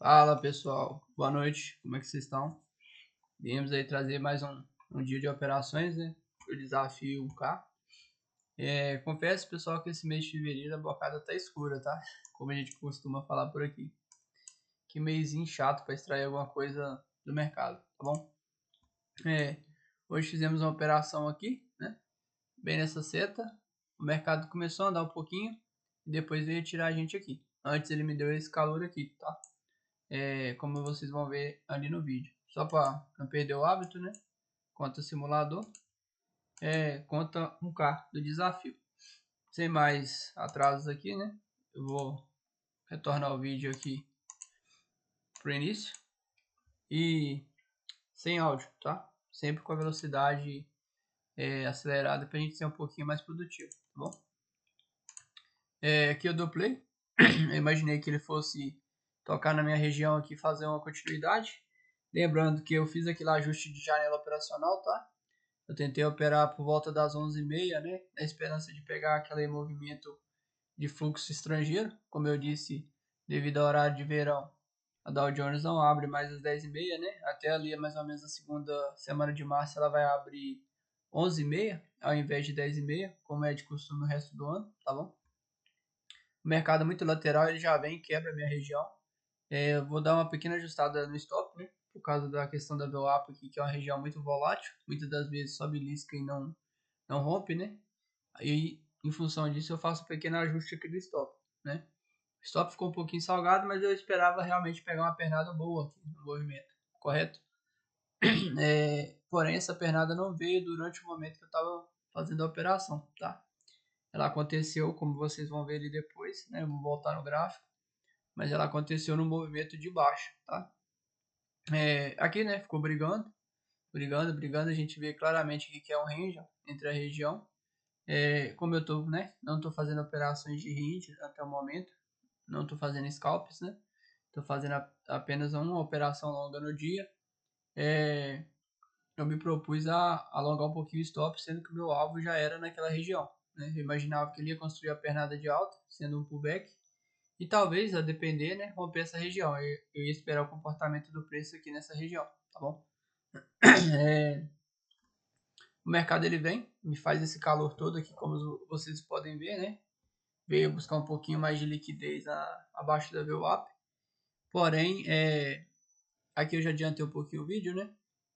Fala pessoal, boa noite, como é que vocês estão? Viemos aí trazer mais um dia de operações, né? O desafio 1K. Confesso pessoal que esse mês de fevereiro a bocada tá escura, tá? Como a gente costuma falar por aqui. Que mêsinho chato para extrair alguma coisa do mercado, tá bom? É, Hoje fizemos uma operação aqui, né? Bem nessa seta. O mercado começou a andar um pouquinho e depois veio tirar a gente aqui. Antes ele me deu esse calor aqui, tá? Como vocês vão ver ali no vídeo. Só para não perder o hábito, né? Conta simulador, conta 1K do desafio. Sem mais atrasos aqui, né? Eu vou retornar o vídeo aqui pro início e sem áudio, tá? Sempre com a velocidade acelerada para a gente ser um pouquinho mais produtivo, tá bom? Aqui eu dou play. Eu imaginei que ele fosse tocar na minha região aqui, fazer uma continuidade. Lembrando que eu fiz aquele ajuste de janela operacional, tá? Eu tentei operar por volta das 11h30, né? Na esperança de pegar aquele movimento de fluxo estrangeiro. Como eu disse, devido ao horário de verão, a Dow Jones não abre mais às 10h30, né? Até ali, mais ou menos a segunda semana de março, ela vai abrir 11h30, ao invés de 10h30, como é de costume o resto do ano, tá bom? O mercado é muito lateral, ele já vem e quebra a minha região. Eu vou dar uma pequena ajustada no stop, né? Por causa da questão da VWAP aqui, que é uma região muito volátil. Muitas das vezes sobe lisca e não rompe, né? Aí, em função disso, eu faço um pequeno ajuste aqui do stop, né? O stop ficou um pouquinho salgado, mas eu esperava realmente pegar uma pernada boa aqui no movimento, correto? Porém, essa pernada não veio durante o momento que eu estava fazendo a operação, tá? Ela aconteceu, como vocês vão ver ali depois, né? Eu vou voltar no gráfico, mas ela aconteceu no movimento de baixo, tá? Aqui, né? Ficou brigando. A gente vê claramente que é um range entre a região. Como eu tô, né? Não tô fazendo operações de range até o momento, não tô fazendo scalps, né? Tô fazendo apenas uma operação longa no dia. É, eu me propus a alongar um pouquinho o stop, sendo que o meu alvo já era naquela região, né? Eu imaginava que ele ia construir a pernada de alta, sendo um pullback, e talvez, a depender, né, romper essa região. Eu ia esperar o comportamento do preço aqui nessa região, tá bom? O mercado ele vem, me faz esse calor todo aqui, como vocês podem ver, né? Veio buscar um pouquinho mais de liquidez abaixo da VWAP. Porém, aqui eu já adiantei um pouquinho o vídeo, né?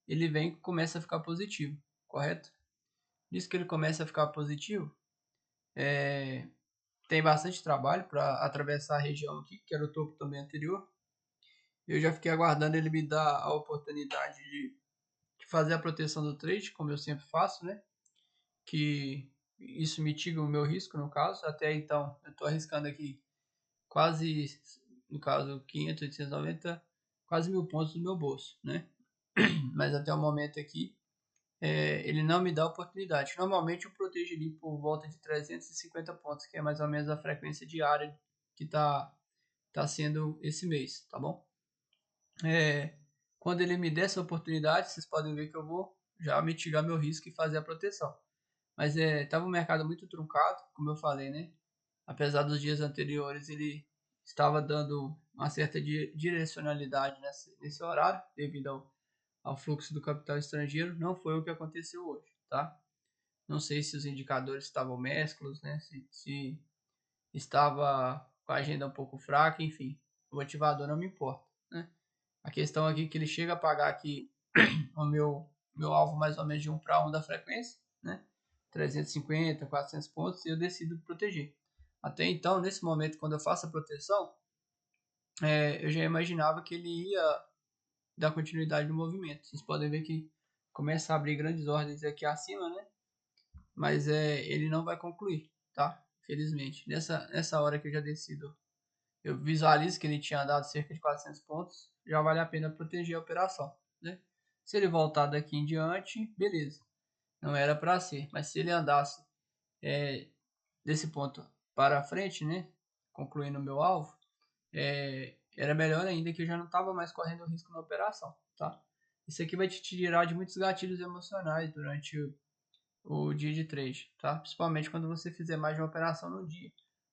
Ele vem e começa a ficar positivo, correto? Diz que ele começa a ficar positivo, tem bastante trabalho para atravessar a região aqui, que era o topo também anterior. Eu já fiquei aguardando ele me dar a oportunidade de fazer a proteção do trade, como eu sempre faço, né? Que isso mitiga o meu risco, no caso. Até então, eu estou arriscando aqui quase, no caso, 500, 890, quase 1.000 pontos do meu bolso, né? Mas até o momento aqui, ele não me dá oportunidade. Normalmente eu protejo ali por volta de 350 pontos, que é mais ou menos a frequência diária que tá sendo esse mês, tá bom? Quando ele me der essa oportunidade, vocês podem ver que eu vou já mitigar meu risco e fazer a proteção. Mas tava um mercado muito truncado, como eu falei, né? Apesar dos dias anteriores, ele estava dando uma certa direcionalidade nesse horário, devido ao fluxo do capital estrangeiro. Não foi o que aconteceu hoje, tá? Não sei se os indicadores estavam mesclos, né? Se estava com a agenda um pouco fraca, enfim. O motivador não me importa, né? A questão aqui é que ele chega a pagar aqui o meu alvo mais ou menos de 1 para 1 da frequência, né? 350, 400 pontos e eu decido proteger. Até então, nesse momento, quando eu faço a proteção, eu já imaginava que ele ia dar continuidade no movimento. Vocês podem ver que começa a abrir grandes ordens aqui acima, né? Mas ele não vai concluir, tá? Felizmente. Nessa hora que eu já decido, eu visualizo que ele tinha dado cerca de 400 pontos, já vale a pena proteger a operação, né? Se ele voltar daqui em diante, beleza. Não era para ser, mas se ele andasse desse ponto para frente, né? Concluindo o meu alvo, era melhor ainda que eu já não estava mais correndo risco na operação, tá? Isso aqui vai te tirar de muitos gatilhos emocionais durante o dia de trade, tá? Principalmente quando você fizer mais de uma operação no dia.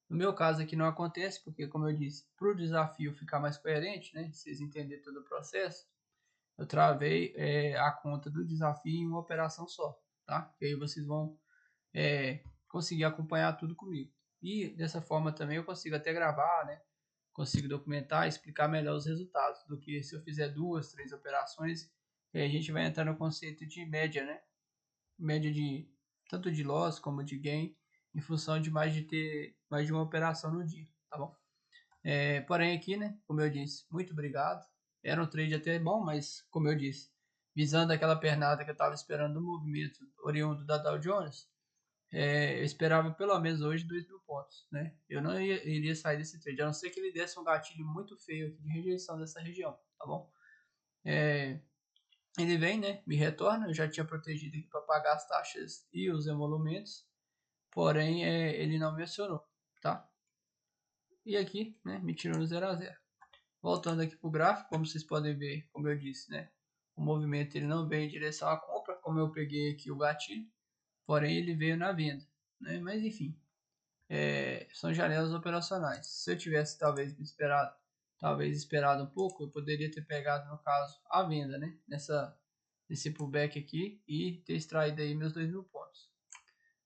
No meu caso aqui não acontece, porque como eu disse, para o desafio ficar mais coerente, né, vocês entenderem todo o processo, eu travei a conta do desafio em uma operação só, tá? E aí vocês vão conseguir acompanhar tudo comigo. E dessa forma também eu consigo até gravar, né? Consigo documentar e explicar melhor os resultados do que se eu fizer 2, 3 operações. E aí a gente vai entrar no conceito de média, né? Média de tanto de loss como de gain, em função de ter mais de uma operação no dia, tá bom? Porém aqui, né, como eu disse, muito obrigado. Era um trade até bom, mas como eu disse, visando aquela pernada que eu estava esperando do movimento oriundo da Dow Jones, eu esperava pelo menos hoje 2.000 pontos, né? Eu não iria sair desse trade, a não ser que ele desse um gatilho muito feio aqui de rejeição dessa região, tá bom? Ele vem, né? Me retorna, eu já tinha protegido aqui para pagar as taxas e os emolumentos, porém ele não me acionou, tá? E aqui, né? Me tirou no 0 a 0. Voltando aqui para o gráfico, como vocês podem ver, como eu disse, né? O movimento ele não veio em direção à compra, como eu peguei aqui o gatilho, porém ele veio na venda, né? Mas enfim, são janelas operacionais. Se eu tivesse talvez esperado um pouco, eu poderia ter pegado no caso a venda, né? Nesse pullback aqui e ter extraído aí meus 2.000 pontos.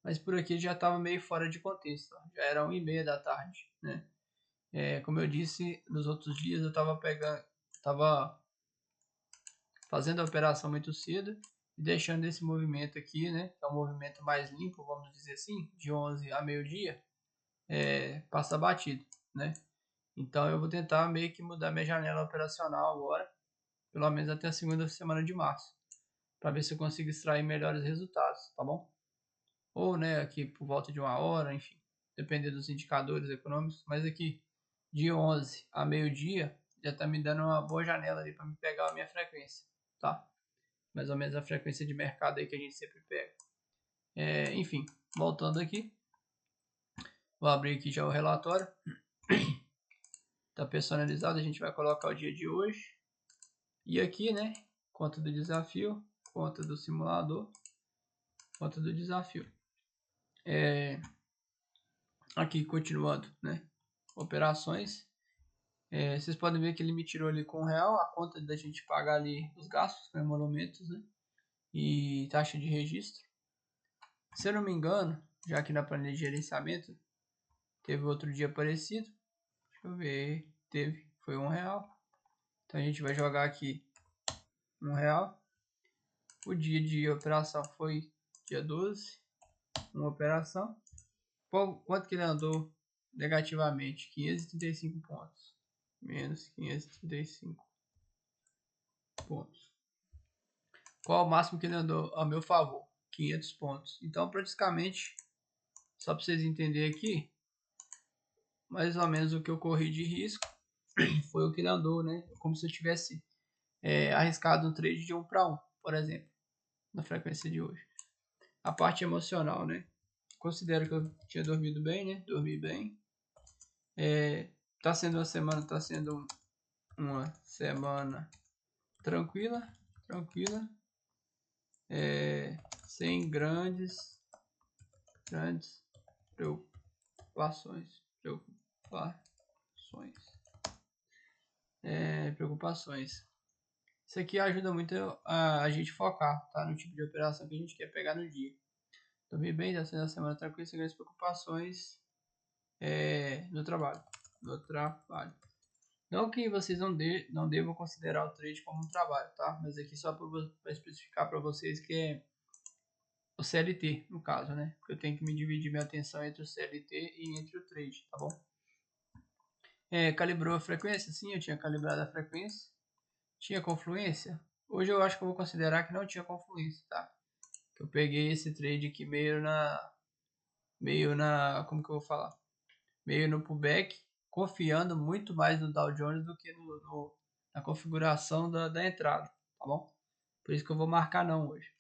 Mas por aqui já estava meio fora de contexto, ó. Já era 1h30 da tarde, né? Como eu disse, nos outros dias eu estava fazendo a operação muito cedo e deixando esse movimento aqui, né? Que é um movimento mais limpo, vamos dizer assim, de 11 a meio-dia, passa batido, né? Então eu vou tentar meio que mudar minha janela operacional agora, pelo menos até a segunda semana de março, para ver se eu consigo extrair melhores resultados, tá bom? Ou, né, aqui por volta de 1 hora, enfim, dependendo dos indicadores econômicos, mas aqui de 11 a meio-dia já tá me dando uma boa janela ali para me pegar a minha frequência, tá? Mais ou menos a frequência de mercado aí que a gente sempre pega. Enfim, voltando aqui, vou abrir aqui já o relatório. Tá personalizado, a gente vai colocar o dia de hoje. E aqui, né, conta do desafio, conta do simulador, conta do desafio. Aqui, continuando, né, operações. Vocês podem ver que ele me tirou ali com R$1, a conta da gente pagar ali os gastos com emolumentos, né, e taxa de registro. Se eu não me engano, já que na planilha de gerenciamento teve outro dia parecido, deixa eu ver, foi R$1. Então a gente vai jogar aqui R$1. O dia de operação foi dia 12, uma operação. Quanto que ele andou negativamente? 535 pontos. Menos 535 pontos. Qual o máximo que ele andou a meu favor? 500 pontos. Então, praticamente, só para vocês entenderem aqui, mais ou menos o que eu corri de risco foi o que ele andou, né? Como se eu tivesse arriscado um trade de 1 para 1, por exemplo, na frequência de hoje. A parte emocional, né? Considero que eu tinha dormido bem, né? Dormi bem. Tá sendo uma semana tranquila, sem grandes preocupações, preocupações. Isso aqui ajuda muito a gente focar, tá? No tipo de operação que a gente quer pegar no dia. Dormi bem, tá sendo uma semana tranquila, sem grandes preocupações no trabalho. Não que vocês não devam considerar o trade como um trabalho, tá? Mas aqui só para especificar para vocês que é o CLT, no caso, né? Porque eu tenho que me dividir minha atenção entre o CLT e entre o trade, tá bom? Calibrou a frequência? Sim, eu tinha calibrado a frequência. Tinha confluência? Hoje eu acho que eu vou considerar que não tinha confluência, tá? Que eu peguei esse trade aqui como que eu vou falar? Meio no pullback, confiando muito mais no Dow Jones do que na configuração da entrada, tá bom? Por isso que eu vou marcar não hoje.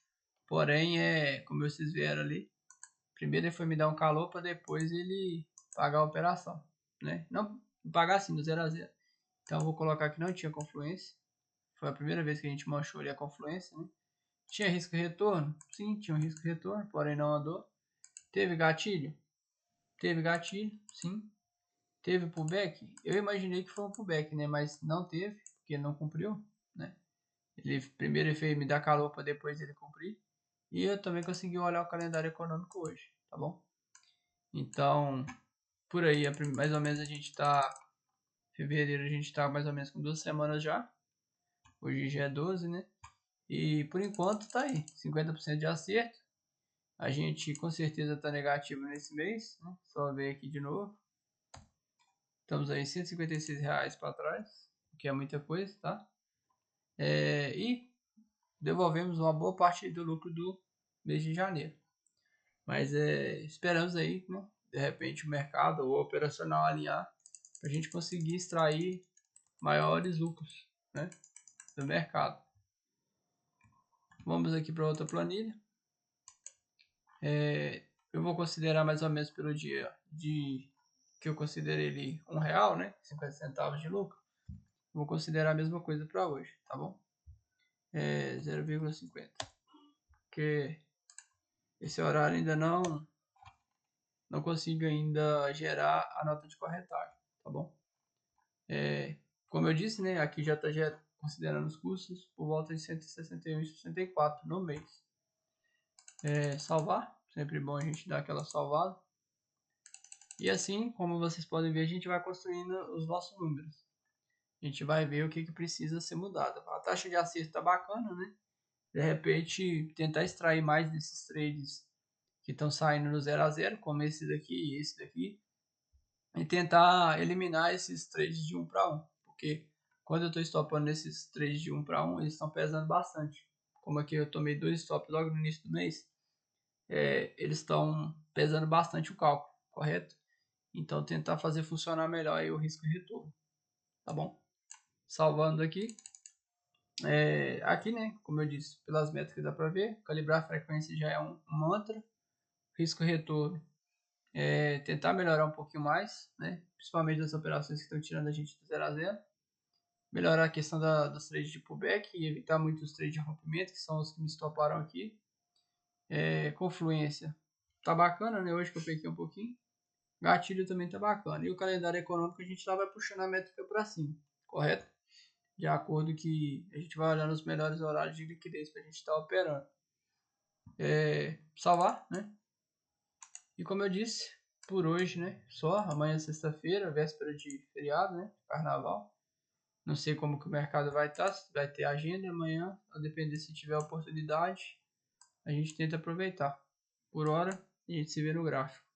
Porém, como vocês viram ali, primeiro ele foi me dar um calor para depois ele pagar a operação, né? Não pagar assim, do 0 a 0. Então eu vou colocar que não tinha confluência. Foi a primeira vez que a gente manchou ali a confluência, né? Tinha risco de retorno? Sim, tinha um risco de retorno, porém não andou. Teve gatilho? Teve gatilho, sim. Teve pullback? Eu imaginei que foi um pullback, né? Mas não teve, porque ele não cumpriu, né? Ele primeiro ele fez me dar calor para depois ele cumprir. E eu também consegui olhar o calendário econômico hoje, tá bom? Então, por aí, mais ou menos a gente tá... Fevereiro a gente tá mais ou menos com 2 semanas já. Hoje já é 12, né? E por enquanto tá aí, 50% de acerto. A gente com certeza tá negativo nesse mês, né? Só ver aqui de novo. Estamos aí R$ 156 para trás, o que é muita coisa, tá? E devolvemos uma boa parte do lucro do mês de janeiro. Mas esperamos aí, né? De repente o mercado ou o operacional alinhar para a gente conseguir extrair maiores lucros, né, do mercado. Vamos aqui para outra planilha. Eu vou considerar mais ou menos pelo dia que eu considerei ele R$1, né? 50 centavos de lucro. Vou considerar a mesma coisa para hoje, tá bom? 0,50. Porque esse horário ainda não consigo ainda gerar a nota de corretagem, tá bom? Como eu disse, né? Aqui já está considerando os custos por volta de 161,64 no mês. Salvar, sempre bom a gente dar aquela salvada. E assim, como vocês podem ver, a gente vai construindo os nossos números. A gente vai ver o que precisa ser mudado. A taxa de acerto tá bacana, né? De repente, tentar extrair mais desses trades que estão saindo no 0 a 0, como esse daqui e esse daqui, e tentar eliminar esses trades de 1 para 1, porque quando eu estou stopando nesses trades de 1 para 1, eles estão pesando bastante. Como aqui eu tomei 2 stops logo no início do mês, eles estão pesando bastante o cálculo, correto? Então tentar fazer funcionar melhor aí o risco e retorno, tá bom? Salvando aqui. Aqui, né, como eu disse, pelas métricas dá para ver, calibrar a frequência já é um mantra. Risco e retorno, tentar melhorar um pouquinho mais, né, principalmente das operações que estão tirando a gente do 0 a 0. Melhorar a questão dos trades de pullback e evitar muitos trades de rompimento, que são os que me estoparam aqui. Confluência tá bacana, né, hoje que eu peguei um pouquinho. Gatilho também tá bacana. E o calendário econômico a gente lá vai puxando a métrica para cima, correto? De acordo que a gente vai olhando os melhores horários de liquidez para a gente estar operando. Salvar, né? E como eu disse, por hoje, né? Só amanhã é sexta-feira, véspera de feriado, né? Carnaval. Não sei como que o mercado vai estar, se vai ter agenda amanhã, a depender se tiver oportunidade, a gente tenta aproveitar. Por hora, a gente se vê no gráfico.